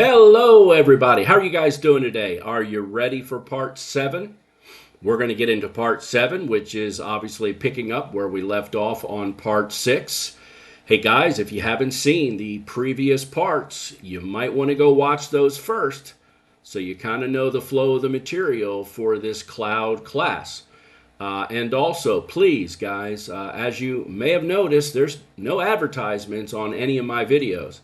Hello, everybody. How are you guys doing today? Are you ready for part 7? We're going to get into part 7, which is obviously picking up where we left off on part 6. Hey, guys, if you haven't seen the previous parts, you might want to go watch those first so you kind of know the flow of the material for this cloud class. And also, please, guys, as you may have noticed, there's no advertisements on any of my videos.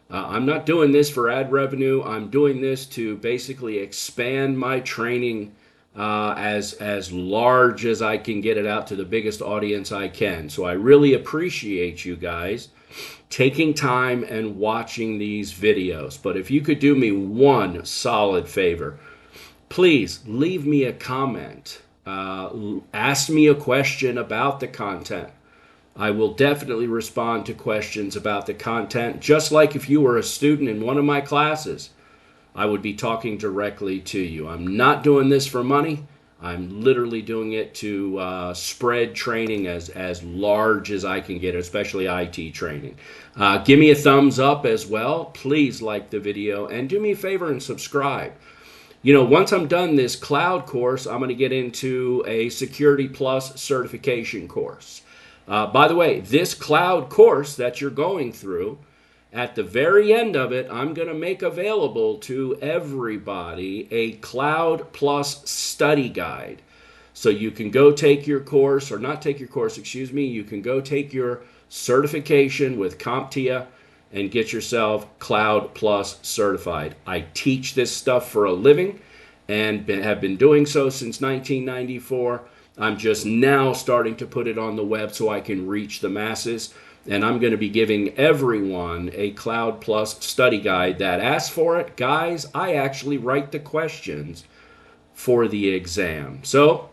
I'm not doing this for ad revenue. I'm doing this to basically expand my training as large as I can get it out to the biggest audience I can. So I really appreciate you guys taking time and watching these videos. But if you could do me one solid favor, please leave me a comment. Ask me a question about the content. I will definitely respond to questions about the content, just like if you were a student in one of my classes. I would be talking directly to you. I'm not doing this for money. I'm literally doing it to spread training as large as I can get, especially IT training. Give me a thumbs up as well. Please like the video and do me a favor and subscribe. You know, once I'm done this cloud course, I'm going to get into a Security Plus certification course. By the way, this cloud course that you're going through, at the very end of it, I'm going to make available to everybody a Cloud Plus study guide. So you can go take your course, or not take your course, excuse me, you can go take your certification with CompTIA and get yourself Cloud Plus certified. I teach this stuff for a living and have been doing so since 1994. I'm just now starting to put it on the web so I can reach the masses. And I'm going to be giving everyone a Cloud Plus study guide that asks for it. Guys, I actually write the questions for the exam. So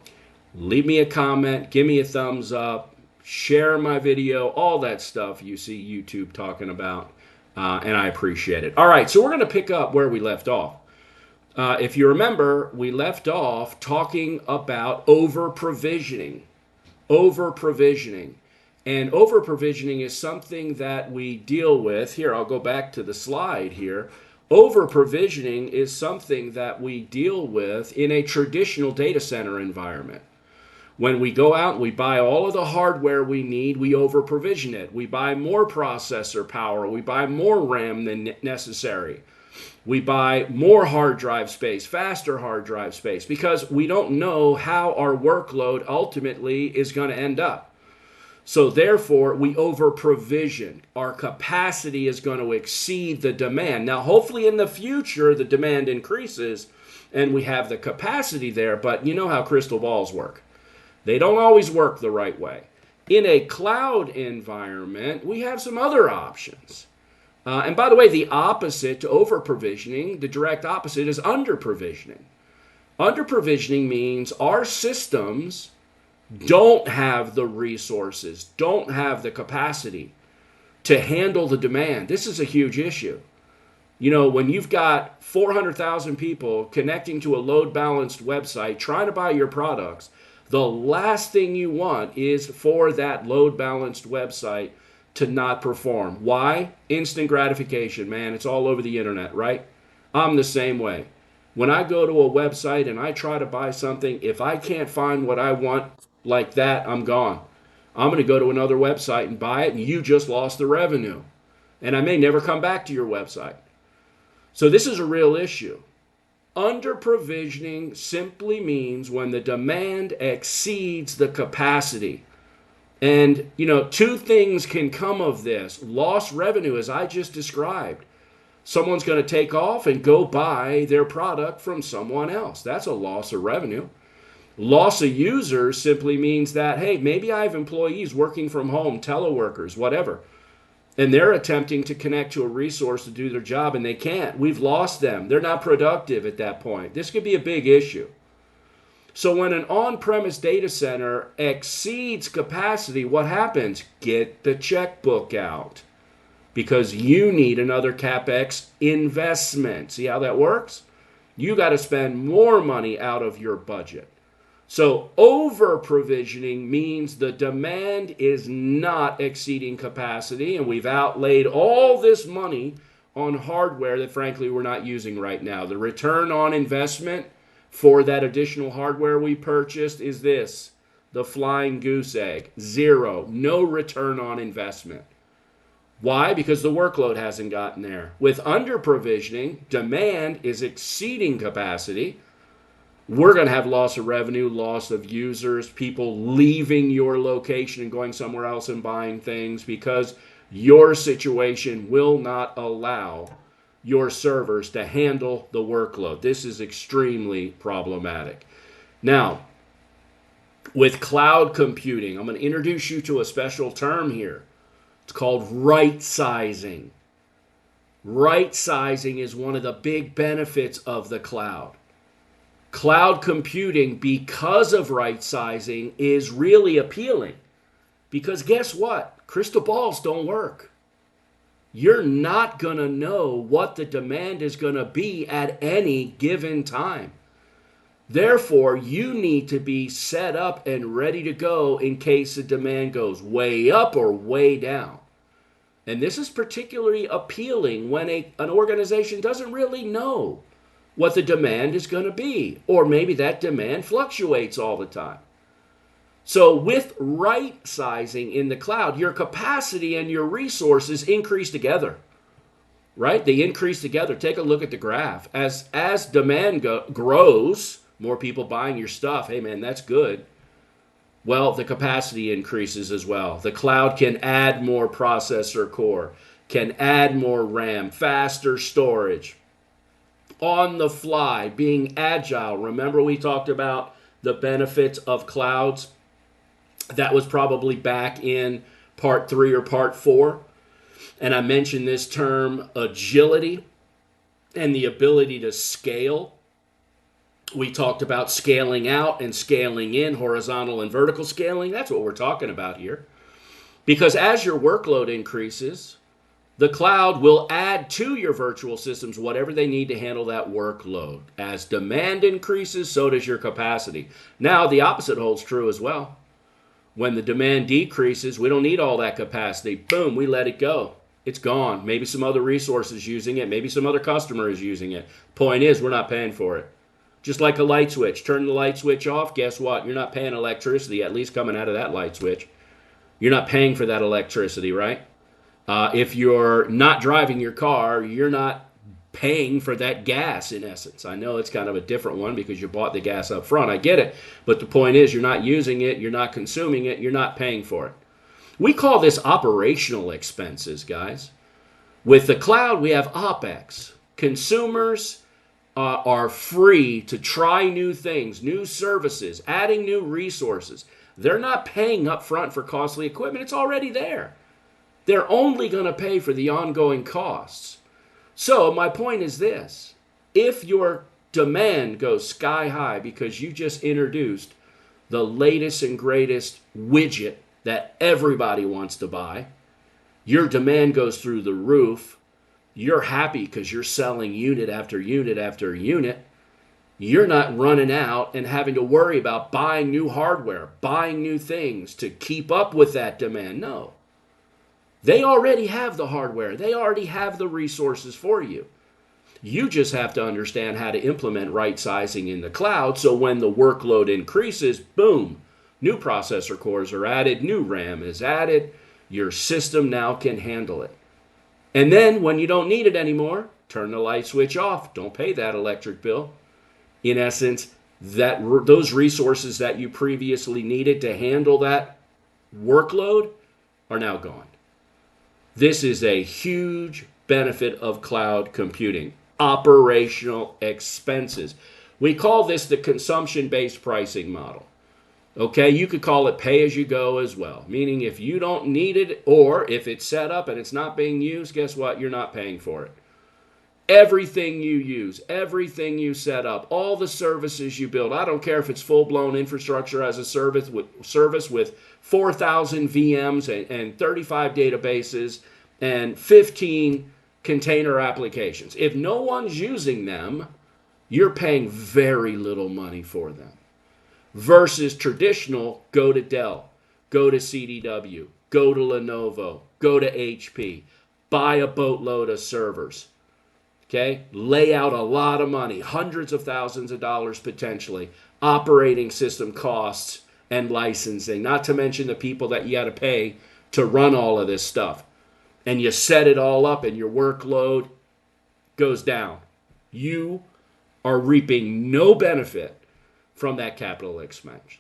leave me a comment, give me a thumbs up, share my video, all that stuff you see YouTube talking about. And I appreciate it. All right, so we're going to pick up where we left off. If you remember, we left off talking about over-provisioning. Over-provisioning. And over-provisioning is something that we deal with. Here, I'll go back to the slide here. Over-provisioning is something that we deal with in a traditional data center environment. When we go out and we buy all of the hardware we need, we over-provision it. We buy more processor power. We buy more RAM than necessary. We buy more hard drive space, faster hard drive space, because we don't know how our workload ultimately is going to end up. So therefore, we over-provision. Our capacity is going to exceed the demand. Now, hopefully in the future, the demand increases and we have the capacity there, but you know how crystal balls work. They don't always work the right way. In a cloud environment, we have some other options. And by the way, the opposite to over-provisioning, the direct opposite is under-provisioning. Under-provisioning means our systems don't have the resources, don't have the capacity to handle the demand. This is a huge issue. You know, when you've got 400,000 people connecting to a load-balanced website trying to buy your products, the last thing you want is for that load-balanced website to not perform. Why? Instant gratification, man. It's all over the internet, right? I'm the same way. When I go to a website and I try to buy something, if I can't find what I want like that, I'm gone. I'm going to go to another website and buy it, and you just lost the revenue. And I may never come back to your website. So this is a real issue. Under-provisioning simply means when the demand exceeds the capacity. And, you know, two things can come of this. Lost revenue, as I just described. Someone's going to take off and go buy their product from someone else. That's a loss of revenue. Loss of users simply means that, hey, maybe I have employees working from home, teleworkers, whatever, and they're attempting to connect to a resource to do their job, and they can't. We've lost them. They're not productive at that point. This could be a big issue. So when an on-premise data center exceeds capacity, what happens? Get the checkbook out because you need another CapEx investment. See how that works? You got to spend more money out of your budget. So over-provisioning means the demand is not exceeding capacity, and we've outlaid all this money on hardware that frankly we're not using right now. The return on investment for that additional hardware we purchased is this, the flying goose egg. Zero. No return on investment. Why? Because the workload hasn't gotten there. With under provisioning, demand is exceeding capacity. We're going to have loss of revenue, loss of users, people leaving your location and going somewhere else and buying things because your situation will not allow your servers to handle the workload. This is extremely problematic. Now, with cloud computing, I'm going to introduce you to a special term here. It's called right sizing. Right sizing is one of the big benefits of the cloud. Cloud computing, because of right sizing, is really appealing. Because guess what? Crystal balls don't work. You're not going to know what the demand is going to be at any given time. Therefore, you need to be set up and ready to go in case the demand goes way up or way down. And this is particularly appealing when an organization doesn't really know what the demand is going to be, or maybe that demand fluctuates all the time. So with right sizing in the cloud, your capacity and your resources increase together, right? They increase together. Take a look at the graph. As demand grows, more people buying your stuff, hey man, that's good. Well, the capacity increases as well. The cloud can add more processor core, can add more RAM, faster storage, on the fly, being agile. Remember we talked about the benefits of clouds? That was probably back in part 3 or part 4. And I mentioned this term, agility, and the ability to scale. We talked about scaling out and scaling in, horizontal and vertical scaling. That's what we're talking about here. Because as your workload increases, the cloud will add to your virtual systems whatever they need to handle that workload. As demand increases, so does your capacity. Now, the opposite holds true as well. When the demand decreases, we don't need all that capacity. Boom, we let it go. It's gone. Maybe some other resource is using it. Maybe some other customer is using it. Point is, we're not paying for it. Just like a light switch. Turn the light switch off, guess what? You're not paying electricity, at least coming out of that light switch. You're not paying for that electricity, right? If you're not driving your car, you're not paying for that gas in essence. I know it's kind of a different one because you bought the gas up front. I get it. But the point is you're not using it, you're not consuming it, you're not paying for it. We call this operational expenses, guys. With the cloud, we have OpEx. Consumers are free to try new things, new services, adding new resources. They're not paying up front for costly equipment. It's already there. They're only going to pay for the ongoing costs. So my point is this. If your demand goes sky high because you just introduced the latest and greatest widget that everybody wants to buy, your demand goes through the roof, you're happy because you're selling unit after unit after unit, you're not running out and having to worry about buying new hardware, buying new things to keep up with that demand. No. They already have the hardware. They already have the resources for you. You just have to understand how to implement right sizing in the cloud so when the workload increases, boom, new processor cores are added, new RAM is added. Your system now can handle it. And then when you don't need it anymore, turn the light switch off. Don't pay that electric bill. In essence, those resources that you previously needed to handle that workload are now gone. This is a huge benefit of cloud computing. Operational expenses. We call this the consumption-based pricing model. Okay, you could call it pay-as-you-go as well, meaning if you don't need it or if it's set up and it's not being used, guess what? You're not paying for it. Everything you use, everything you set up, all the services you build, I don't care if it's full-blown infrastructure as a service with 4,000 VMs and 35 databases and 15 container applications. If no one's using them, you're paying very little money for them. Versus traditional, go to Dell, go to CDW, go to Lenovo, go to HP. buy a boatload of servers. Okay? Lay out a lot of money, hundreds of thousands of dollars potentially, operating system costs and licensing, not to mention the people that you got to pay to run all of this stuff. And you set it all up and your workload goes down. You are reaping no benefit from that capital expense.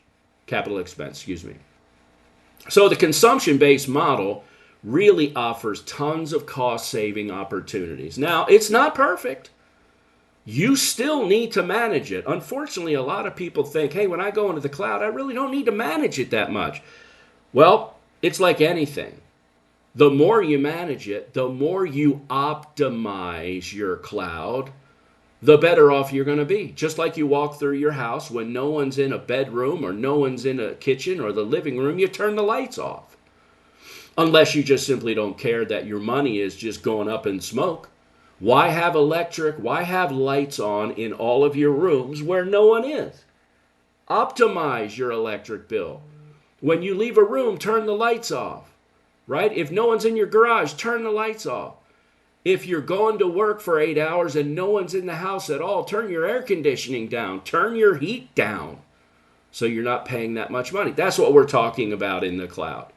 So the consumption-based model really offers tons of cost-saving opportunities. Now, it's not perfect. You still need to manage it. Unfortunately, a lot of people think, hey, when I go into the cloud, I really don't need to manage it that much. Well, it's like anything. The more you manage it, the more you optimize your cloud, the better off you're going to be. Just like you walk through your house when no one's in a bedroom or no one's in a kitchen or the living room, you turn the lights off. Unless you just simply don't care that your money is just going up in smoke. Why have electric? Why have lights on in all of your rooms where no one is? Optimize your electric bill. When you leave a room, turn the lights off. Right? If no one's in your garage, turn the lights off. If you're going to work for 8 hours and no one's in the house at all, turn your air conditioning down. Turn your heat down so you're not paying that much money. That's what we're talking about in the cloud.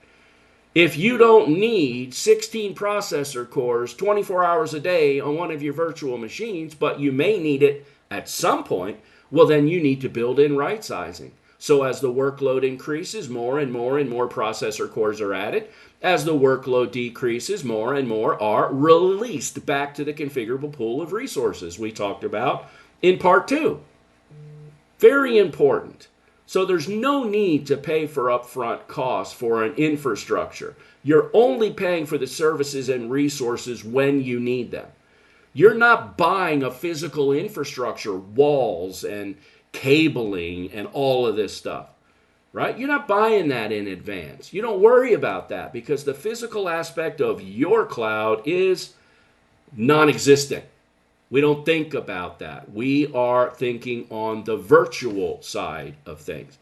If you don't need 16 processor cores 24 hours a day on one of your virtual machines, but you may need it at some point, well, then you need to build in right sizing. So as the workload increases, more and more and more processor cores are added. As the workload decreases, more and more are released back to the configurable pool of resources we talked about in part 2. Very important. So there's no need to pay for upfront costs for an infrastructure. You're only paying for the services and resources when you need them. You're not buying a physical infrastructure, walls and cabling and all of this stuff. Right? You're not buying that in advance. You don't worry about that because the physical aspect of your cloud is non-existent. We don't think about that. We are thinking on the virtual side of things.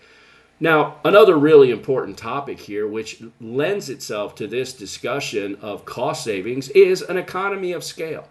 Now, another really important topic here, which lends itself to this discussion of cost savings, is an economy of scale.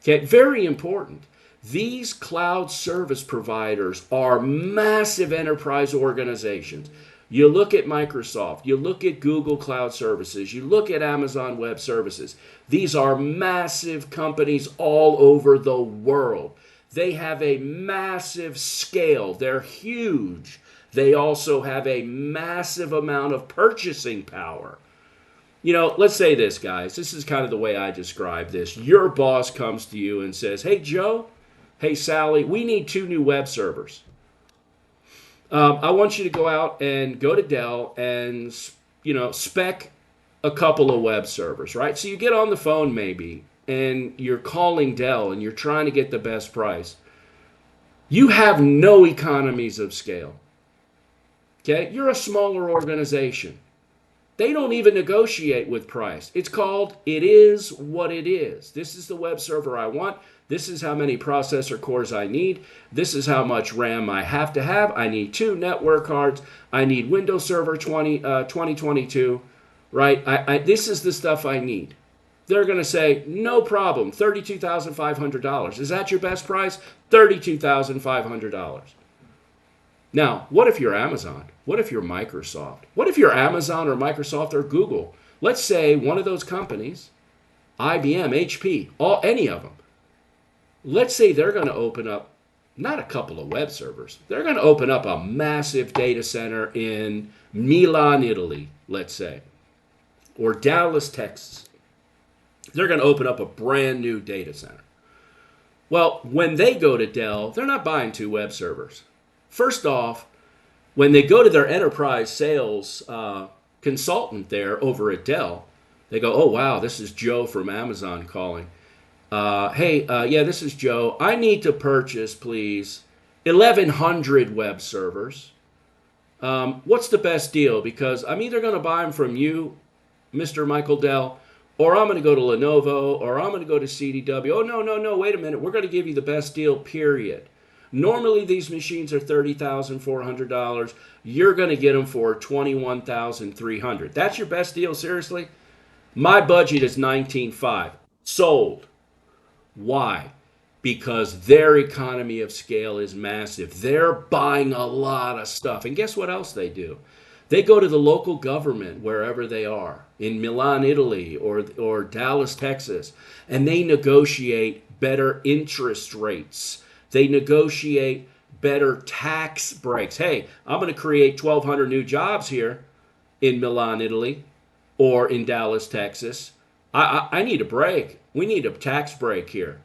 Okay, very important. These cloud service providers are massive enterprise organizations. You look at Microsoft, you look at Google Cloud Services, you look at Amazon Web Services. These are massive companies all over the world. They have a massive scale. They're huge. They also have a massive amount of purchasing power. You know, let's say this, guys. This is kind of the way I describe this. Your boss comes to you and says, hey, Joe, hey, Sally, we need 2 new web servers. I want you to go out and go to Dell and, spec a couple of web servers, right? So you get on the phone maybe and you're calling Dell and you're trying to get the best price. You have no economies of scale. Okay? You're a smaller organization. They don't even negotiate with price. It's called, it is what it is. This is the web server I want. This is how many processor cores I need. This is how much RAM I have to have. I need 2 network cards. I need Windows Server 2022, right? This is the stuff I need. They're going to say, no problem, $32,500. Is that your best price? $32,500. Now, what if you're Amazon? What if you're Microsoft? What if you're Amazon or Microsoft or Google? Let's say one of those companies, IBM, HP, any of them, let's say they're going to open up not a couple of web servers. They're going to open up a massive data center in Milan, Italy, let's say, or Dallas, Texas. They're going to open up a brand new data center. Well, when they go to Dell, they're not buying 2 web servers. First off, when they go to their enterprise sales consultant there over at Dell, they go, oh, wow, this is Joe from Amazon calling. Yeah, this is Joe. I need to purchase, please, 1,100 web servers. What's the best deal? Because I'm either going to buy them from you, Mr. Michael Dell, or I'm going to go to Lenovo, or I'm going to go to CDW. Oh, no, wait a minute. We're going to give you the best deal, period. Normally, these machines are $30,400. You're going to get them for $21,300. That's your best deal, seriously? My budget is 19.5. Sold. Why? Because their economy of scale is massive. They're buying a lot of stuff. And guess what else they do? They go to the local government wherever they are, in Milan, Italy, or Dallas, Texas, and they negotiate better interest rates. They negotiate better tax breaks. Hey, I'm going to create 1,200 new jobs here in Milan, Italy, or in Dallas, Texas. I need a break. We need a tax break here,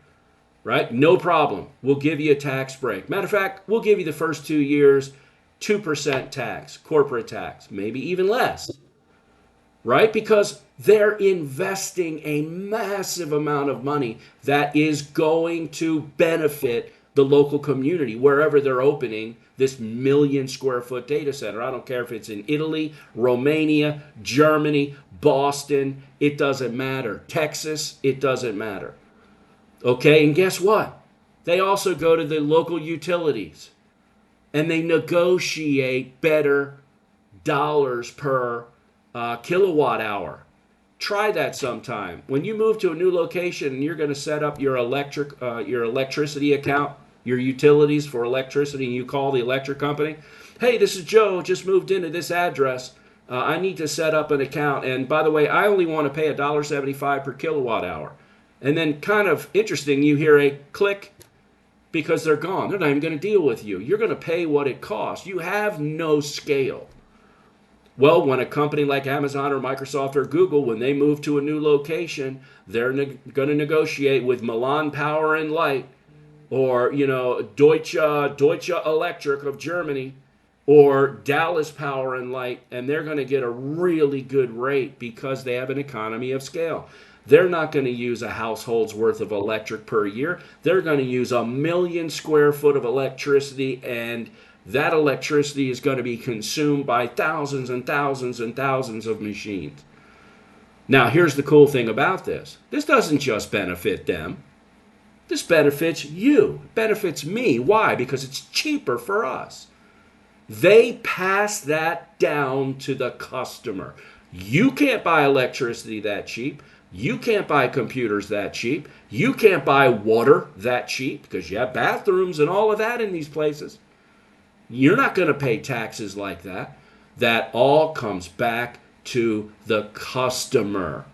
right? No problem. We'll give you a tax break. Matter of fact, we'll give you the first 2 years 2% tax, corporate tax, maybe even less, right? Because they're investing a massive amount of money that is going to benefit the local community wherever they're opening this 1,000,000 square foot data center. I don't care if it's in Italy, Romania, Germany, Boston, it doesn't matter. Texas, it doesn't matter. Okay, and guess what? They also go to the local utilities and they negotiate better dollars per kilowatt hour. Try that sometime. When you move to a new location and you're going to set up your electricity account, your utilities for electricity, and you call the electric company, hey, this is Joe, just moved into this address. I need to set up an account. And by the way, I only want to pay $1.75 per kilowatt hour. And then kind of interesting, you hear a click because they're gone. They're not even going to deal with you. You're going to pay what it costs. You have no scale. Well, when a company like Amazon or Microsoft or Google, when they move to a new location, they're going to negotiate with Milan Power and Light, or Deutsche Electric of Germany, or Dallas Power and Light, and they're going to get a really good rate because they have an economy of scale. They're not going to use a household's worth of electric per year. They're going to use 1,000,000 square foot of electricity, and that electricity is going to be consumed by thousands and thousands and thousands of machines. Now, here's the cool thing about this. This doesn't just benefit them. This benefits you. It benefits me. Why? Because it's cheaper for us. They pass that down to the customer. You can't buy electricity that cheap. You can't buy computers that cheap. You can't buy water that cheap because you have bathrooms and all of that in these places. You're not going to pay taxes like that. That all comes back to the customer.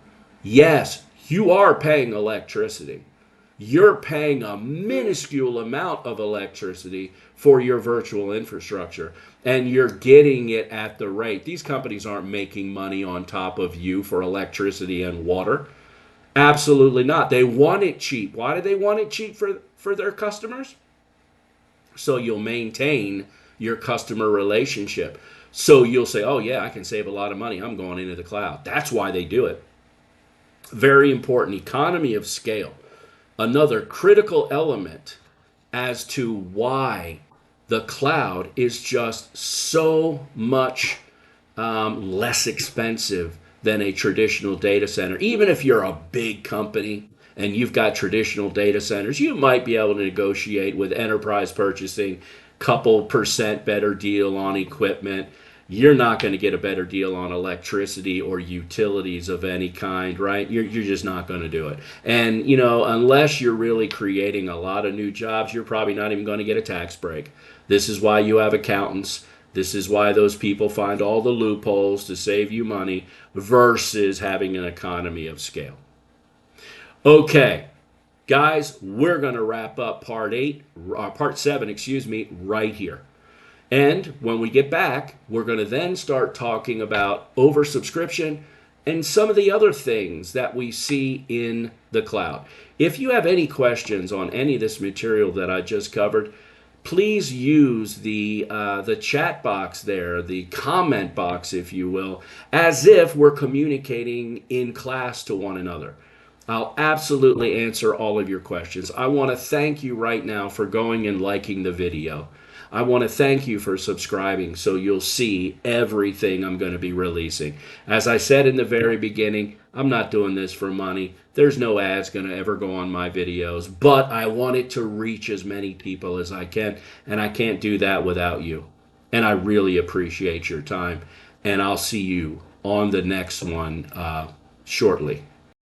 Yes, you are paying electricity. You're paying a minuscule amount of electricity for your virtual infrastructure, and you're getting it at the rate. These companies aren't making money on top of you for electricity and water. Absolutely not. They want it cheap. Why do they want it cheap for their customers? So you'll maintain your customer relationship. So you'll say, oh yeah, I can save a lot of money. I'm going into the cloud. That's why they do it. Very important. Economy of scale. Another critical element as to why the cloud is just so much less expensive than a traditional data center. Even if you're a big company and you've got traditional data centers, you might be able to negotiate with enterprise purchasing, couple percent better deal on equipment. You're not going to get a better deal on electricity or utilities of any kind, right? You're just not going to do it. And, unless you're really creating a lot of new jobs, you're probably not even going to get a tax break. This is why you have accountants. This is why those people find all the loopholes to save you money versus having an economy of scale. Okay, guys, we're going to wrap up part 7, right here. And when we get back, we're going to then start talking about oversubscription and some of the other things that we see in the cloud. If you have any questions on any of this material that I just covered, please use the chat box there, the comment box, if you will, as if we're communicating in class to one another. I'll absolutely answer all of your questions. I want to thank you right now for going and liking the video. I want to thank you for subscribing so you'll see everything I'm going to be releasing. As I said in the very beginning, I'm not doing this for money. There's no ads going to ever go on my videos, but I want it to reach as many people as I can, and I can't do that without you. And I really appreciate your time, and I'll see you on the next one shortly.